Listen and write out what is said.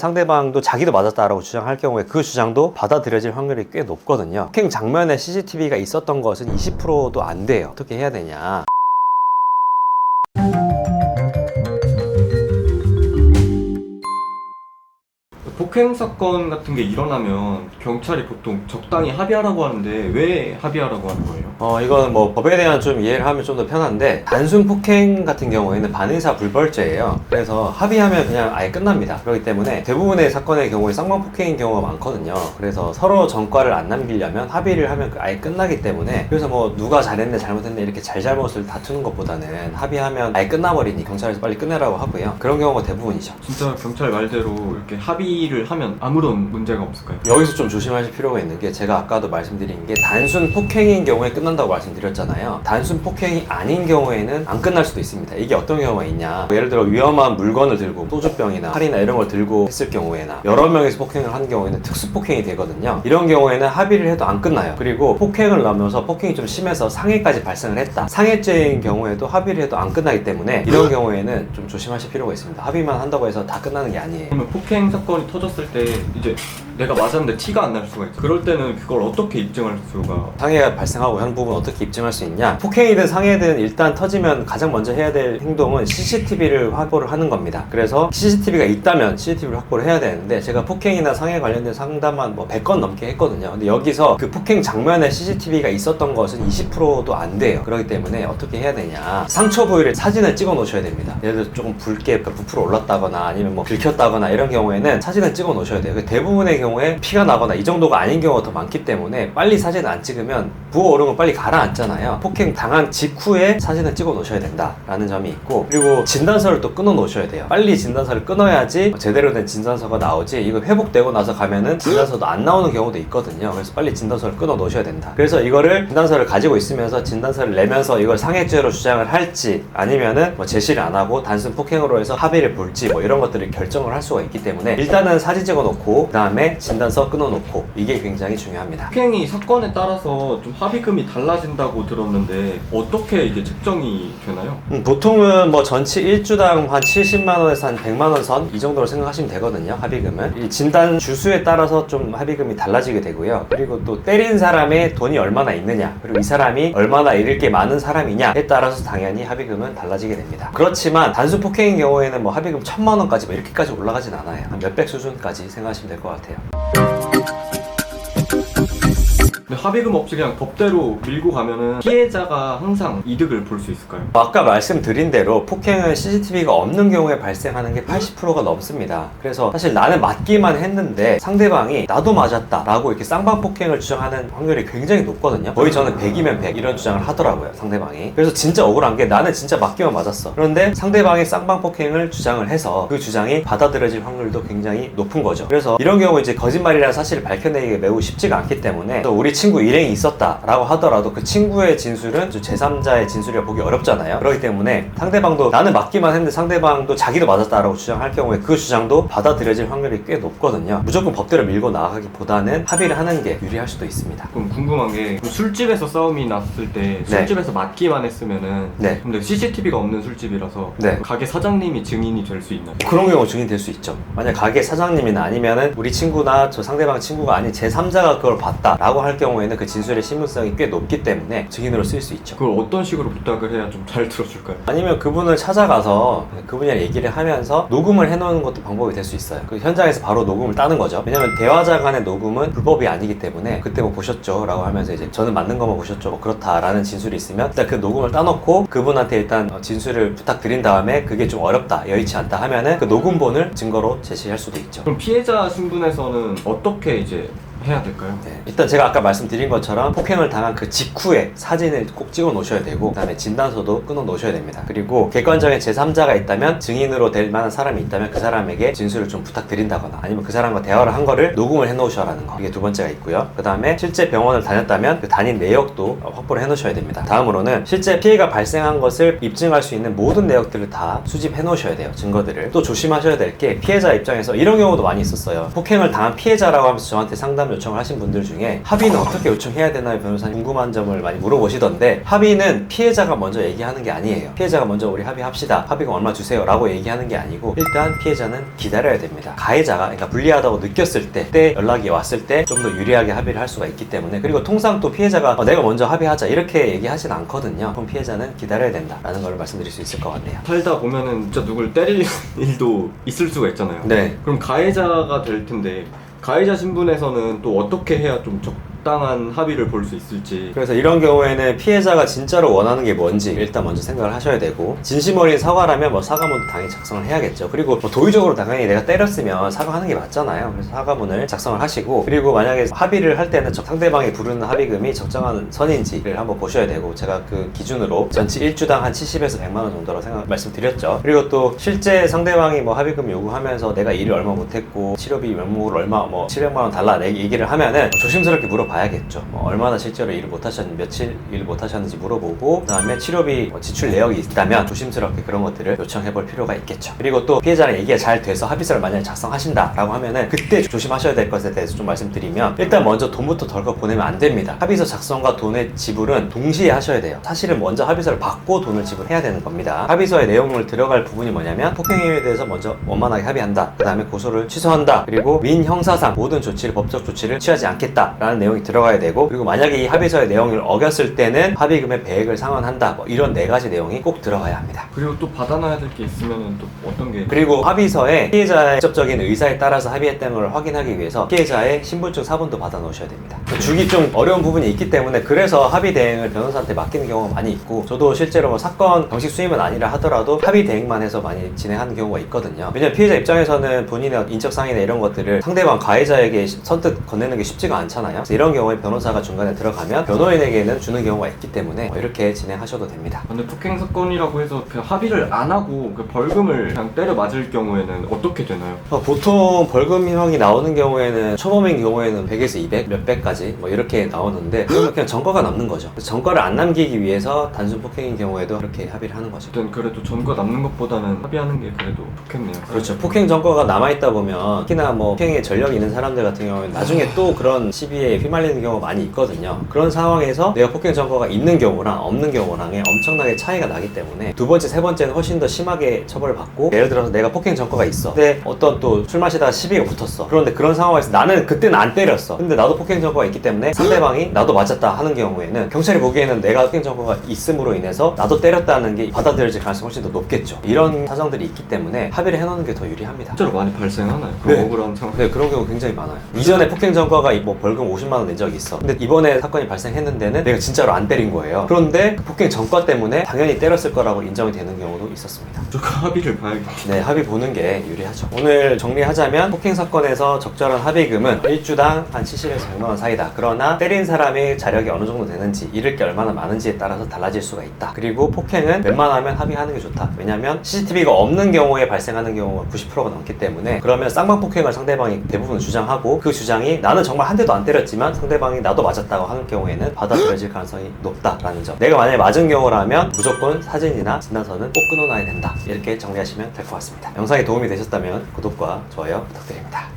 상대방도 자기도 맞았다라고 주장할 경우에 그 주장도 받아들여질 확률이 꽤 높거든요. 폭행 장면에 CCTV가 있었던 것은 20%도 안 돼요. 어떻게 해야 되냐. 폭행 사건 같은 게 일어나면 경찰이 보통 적당히 합의하라고 하는데 왜 합의하라고 하는 거예요? 이건 뭐 법에 대한 좀 이해를 하면 좀 더 편한데, 단순 폭행 같은 경우에는 반의사 불벌죄예요. 그래서 합의하면 그냥 아예 끝납니다. 그렇기 때문에 대부분의 사건의 경우에 쌍방 폭행인 경우가 많거든요. 그래서 서로 전과를 안 남기려면 합의를 하면 아예 끝나기 때문에, 그래서 뭐 누가 잘했네 잘못했네 이렇게 잘잘못을 다투는 것보다는 합의하면 아예 끝나버리니 경찰에서 빨리 끝내라고 하고요. 그런 경우가 대부분이죠. 진짜 경찰 말대로 이렇게 합의를 하면 아무런 문제가 없을까요? 여기서 좀 조심하실 필요가 있는 게, 제가 아까도 말씀드린 게 단순 폭행인 경우에 끝난다고 말씀드렸잖아요. 단순 폭행이 아닌 경우에는 안 끝날 수도 있습니다. 이게 어떤 경우가 있냐, 예를 들어 위험한 물건을 들고 소주병이나 칼이나 이런 걸 들고 했을 경우에나 여러 명이서 폭행을 한 경우에는 특수폭행이 되거든요. 이런 경우에는 합의를 해도 안 끝나요. 그리고 폭행을 넘어서 폭행이 좀 심해서 상해까지 발생을 했다, 상해죄인 경우에도 합의를 해도 안 끝나기 때문에 이런 경우에는 좀 조심하실 필요가 있습니다. 합의만 한다고 해서 다 끝나는 게 아니에요. 그러면 폭행 사건이 터졌을 때 이제 내가 맞았는데 티가 안 날 수가 있죠. 그럴 때는 그걸 어떻게 입증할 수가? 상해가 발생하고 하는 부분 어떻게 입증할 수 있냐? 폭행이든 상해든 일단 터지면 가장 먼저 해야 될 행동은 CCTV를 확보를 하는 겁니다. 그래서 CCTV가 있다면 CCTV를 확보를 해야 되는데, 제가 폭행이나 상해 관련된 상담한 뭐 100건 넘게 했거든요. 근데 여기서 그 폭행 장면에 CCTV가 있었던 것은 20%도 안 돼요. 그렇기 때문에 어떻게 해야 되냐, 상처 부위를 사진을 찍어 놓으셔야 됩니다. 예를 들어 조금 붉게 부풀어 올랐다거나 아니면 뭐 긁혔다거나 이런 경우에는 사진을 찍어 놓으셔야 돼요. 대부분의 경우에 피가 나거나 이 정도가 아닌 경우가 더 많기 때문에 빨리 사진을 안 찍으면 부어오르면 빨리 가라앉잖아요. 폭행 당한 직후에 사진을 찍어 놓으셔야 된다라는 점이 있고, 그리고 진단서를 또 끊어 놓으셔야 돼요. 빨리 진단서를 끊어야지 제대로 된 진단서가 나오지, 이거 회복되고 나서 가면은 진단서도 안 나오는 경우도 있거든요. 그래서 빨리 진단서를 끊어 놓으셔야 된다. 그래서 이거를 진단서를 가지고 있으면서 진단서를 내면서 이걸 상해죄로 주장을 할지, 아니면은 뭐 제시를 안 하고 단순 폭행으로 해서 합의를 볼지, 뭐 이런 것들을 결정을 할 수가 있기 때문에 일단은 사진 찍어 놓고 그 다음에 진단서 끊어 놓고, 이게 굉장히 중요합니다. 폭행이 사건에 따라서 좀 합의금이 달라진다고 들었는데 어떻게 이게 책정이 되나요? 보통은 뭐 전치 1주당 한 70만원에서 한 100만원 선 이 정도로 생각하시면 되거든요. 합의금은 이 진단 주수에 따라서 좀 합의금이 달라지게 되고요. 그리고 또 때린 사람의 돈이 얼마나 있느냐, 그리고 이 사람이 얼마나 잃을 게 많은 사람이냐에 따라서 당연히 합의금은 달라지게 됩니다. 그렇지만 단순 폭행인 경우에는 뭐 합의금 1000만원까지 뭐 이렇게까지 올라가진 않아요. 한 몇백 수준까지 생각하시면 될 것 같아요. 근데 합의금 없이 그냥 법대로 밀고 가면은 피해자가 항상 이득을 볼 수 있을까요? 아까 말씀드린 대로 폭행은 CCTV가 없는 경우에 발생하는 게 80%가 넘습니다. 그래서 사실 나는 맞기만 했는데 상대방이 나도 맞았다 라고 이렇게 쌍방 폭행을 주장하는 확률이 굉장히 높거든요. 거의 저는 100이면 100 이런 주장을 하더라고요, 상대방이. 그래서 진짜 억울한 게, 나는 진짜 맞기만 맞았어. 그런데 상대방이 쌍방 폭행을 주장을 해서 그 주장이 받아들여질 확률도 굉장히 높은 거죠. 그래서 이런 경우 이제 거짓말이라는 사실을 밝혀내기가 매우 쉽지가 않기 때문에, 우리 친구 일행이 있었다라고 하더라도 그 친구의 진술은 제3자의 진술이라 보기 어렵잖아요. 그렇기 때문에 상대방도 나는 맞기만 했는데 상대방도 자기도 맞았다라고 주장할 경우에 그 주장도 받아들여질 확률이 꽤 높거든요. 무조건 법대로 밀고 나가기보다는 합의를 하는 게 유리할 수도 있습니다. 그럼 궁금한 게, 술집에서 싸움이 났을 때 술집에서 맞기만 했으면은, 네. 근데 CCTV가 없는 술집이라서 네. 가게 사장님이 증인이 될 수 있나요? 그런 경우 증인될 수 있죠. 만약 가게 사장님이나 아니면은 우리 친구나 저 상대방 친구가 아닌 제3자가 그걸 봤다라고 할 경우에는 그 진술의 신빙성이 꽤 높기 때문에 증인으로 쓸 수 있죠. 그걸 어떤 식으로 부탁을 해야 좀 잘 들어줄까요? 아니면 그분을 찾아가서 그분이랑 얘기를 하면서 녹음을 해놓는 것도 방법이 될 수 있어요. 그 현장에서 바로 녹음을 따는 거죠. 왜냐면 대화자 간의 녹음은 불법이 아니기 때문에, 그때 뭐 보셨죠? 라고 하면서 이제 저는 맞는 것만 보셨죠? 뭐 그렇다라는 진술이 있으면 일단 그 녹음을 따놓고 그분한테 일단 진술을 부탁드린 다음에, 그게 좀 어렵다, 여의치 않다 하면은 그 녹음본을 증거로 제시할 수도 있죠. 그럼 피해자 신분에서는 어떻게 이제 해야 될까요? 네. 일단 제가 아까 말씀드린 것처럼 폭행을 당한 그 직후에 사진을 꼭 찍어 놓으셔야 되고, 그 다음에 진단서도 끊어 놓으셔야 됩니다. 그리고 객관적인 제3자가 있다면, 증인으로 될 만한 사람이 있다면 그 사람에게 진술을 좀 부탁드린다거나, 아니면 그 사람과 대화를 한 거를 녹음을 해 놓으셔라는 거, 이게 두 번째가 있고요. 그 다음에 실제 병원을 다녔다면 그 다닌 내역도 확보를 해 놓으셔야 됩니다. 다음으로는 실제 피해가 발생한 것을 입증할 수 있는 모든 내역들을 다 수집해 놓으셔야 돼요, 증거들을. 또 조심하셔야 될 게, 피해자 입장에서 이런 경우도 많이 있었어요. 폭행을 당한 피해자라고 하면서 저한테 상담을 요청을 하신 분들 중에 합의는 어떻게 요청해야 되나요? 변호사님 궁금한 점을 많이 물어보시던데, 합의는 피해자가 먼저 얘기하는 게 아니에요. 피해자가 먼저 우리 합의합시다, 합의금 얼마 주세요 라고 얘기하는 게 아니고, 일단 피해자는 기다려야 됩니다. 가해자가 그러니까 불리하다고 느꼈을 때, 그때 연락이 왔을 때 좀 더 유리하게 합의를 할 수가 있기 때문에, 그리고 통상 또 피해자가 내가 먼저 합의하자 이렇게 얘기하진 않거든요. 그럼 피해자는 기다려야 된다라는 걸 말씀드릴 수 있을 것 같네요. 살다 보면은 진짜 누굴 때릴 일도 있을 수가 있잖아요. 네. 그럼 가해자가 될 텐데, 가해자 신분에서는 또 어떻게 해야 좀 적당한 합의를 볼 수 있을지. 그래서 이런 경우에는 피해자가 진짜로 원하는 게 뭔지 일단 먼저 생각을 하셔야 되고, 진심 어린 사과라면 뭐 사과문도 당연히 작성을 해야겠죠. 그리고 뭐 도의적으로 당연히 내가 때렸으면 사과하는 게 맞잖아요. 그래서 사과문을 작성을 하시고, 그리고 만약에 합의를 할 때는 상대방이 부르는 합의금이 적정한 선인지를 한번 보셔야 되고, 제가 그 기준으로 전치 1주당 한 70에서 100만 원 정도로 말씀드렸죠. 그리고 또 실제 상대방이 뭐 합의금 요구하면서 내가 일을 얼마 못했고 치료비 명목을 얼마 뭐 700만 원 달라 내 얘기를 하면은 조심스럽게 물어봐야겠죠. 뭐 얼마나 실제로 일을 못하셨는지, 며칠 일을 못하셨는지 물어보고, 그 다음에 치료비 지출 내역이 있다면 조심스럽게 그런 것들을 요청해 볼 필요가 있겠죠. 그리고 또 피해자랑 얘기가 잘 돼서 합의서를 만약에 작성하신다 라고 하면은, 그때 조심하셔야 될 것에 대해서 좀 말씀드리면, 일단 먼저 돈부터 덜컥 보내면 안 됩니다. 합의서 작성과 돈의 지불은 동시에 하셔야 돼요. 사실은 먼저 합의서를 받고 돈을 지불해야 되는 겁니다. 합의서의 내용을 들어갈 부분이 뭐냐면, 폭행행위에 대해서 먼저 원만하게 합의한다, 그 다음에 고소를 취소한다, 그리고 민형사상 모든 조치를, 법적 조치를 취하지 않겠다라는 내용이 들어가야 되고, 그리고 만약에 이 합의서의 내용을 어겼을 때는 합의금의 배액을 상환한다, 뭐 이런 4가지 내용이 꼭 들어가야 합니다. 그리고 또 받아놔야 될 게 있으면은 또 어떤 게? 그리고 합의서에 피해자의 직접적인 의사에 따라서 합의했다는 걸 확인하기 위해서 피해자의 신분증 사본도 받아 놓으셔야 됩니다. 주기 좀 어려운 부분이 있기 때문에, 그래서 합의 대행을 변호사한테 맡기는 경우가 많이 있고, 저도 실제로 뭐 사건 정식 수임은 아니라 하더라도 합의 대행만 해서 많이 진행하는 경우가 있거든요. 왜냐면 피해자 입장에서는 본인의 인적사항이나 이런 것들을 상대방 가해자에게 선뜻 건네는 게 쉽지가 않잖아요. 그래서 이런 경우에 변호사가 중간에 들어가면 변호인에게는 주는 경우가 있기 때문에 이렇게 진행하셔도 됩니다. 근데 폭행 사건이라고 해서 그냥 합의를 안 하고 그 벌금을 그냥 때려 맞을 경우에는 어떻게 되나요? 보통 벌금형이 나오는 경우에는, 초범인 경우에는 100에서 200, 몇백까지 뭐 이렇게 나오는데, 그러면 그냥 전과가 남는 거죠. 전과를 안 남기기 위해서 단순 폭행인 경우에도 그렇게 합의를 하는 거죠. 일단 그래도 전과 남는 것보다는 합의하는 게 그래도 좋겠네요. 그렇죠. 폭행 전과가 남아있다 보면, 특히나 뭐 폭행에 전력이 있는 사람들 같은 경우에는 나중에 또 그런 시비에 휘말리는 경우가 많이 있거든요. 그런 상황에서 내가 폭행 전과가 있는 경우랑 없는 경우랑의 엄청나게 차이가 나기 때문에, 두 번째, 세 번째는 훨씬 더 심하게 처벌을 받고, 예를 들어서 내가 폭행 전과가 있어. 근데 어떤 또 술 마시다가 시비가 붙었어. 그런데 그런 상황에서 나는 그때는 안 때렸어. 근데 나도 폭행 전과가 있기 때문에 상대방이 나도 맞았다 하는 경우에는, 경찰이 보기에는 내가 폭행 전과가 있음으로 인해서 나도 때렸다는 게 받아들여질 가능성이 훨씬 더 높겠죠. 이런 사정들이 있기 때문에 합의를 해놓는 게 더 유리합니다. 실제로 많이 발생하나요? 네. 억울한 상황. 네, 그런 경우 굉장히 많아요. 이전에 폭행 전과가 뭐 벌금 50만 원 낸 적이 있어. 근데 이번에 사건이 발생했는 데는 내가 진짜로 안 때린 거예요. 그런데 그 폭행 전과 때문에 당연히 때렸을 거라고 인정이 되는 경우도 있었습니다. 조금 합의를 봐야겠네요. 네, 합의 보는 게 유리하죠. 오늘 정리하자면, 폭행 사건에서 적절한 합의금은 1주당 한 70에서 100만 원 사이다. 그러나 때린 사람의 자력이 어느 정도 되는지, 잃을 게 얼마나 많은지에 따라서 달라질 수가 있다. 그리고 폭행은 웬만하면 합의하는 게 좋다. 왜냐면 CCTV가 없는 경우에 발생하는 경우가 90%가 넘기 때문에, 그러면 쌍방폭행을 상대방이 대부분 주장하고, 그 주장이 나는 정말 한 대도 안 때렸지만 상대방이 나도 맞았다고 하는 경우에는 받아들여질 가능성이 높다라는 점. 내가 만약에 맞은 경우라면 무조건 사진이나 진단서는 꼭 끊어놔야 된다. 이렇게 정리하시면 될 것 같습니다. 영상이 도움이 되셨다면 구독과 좋아요 부탁드립니다.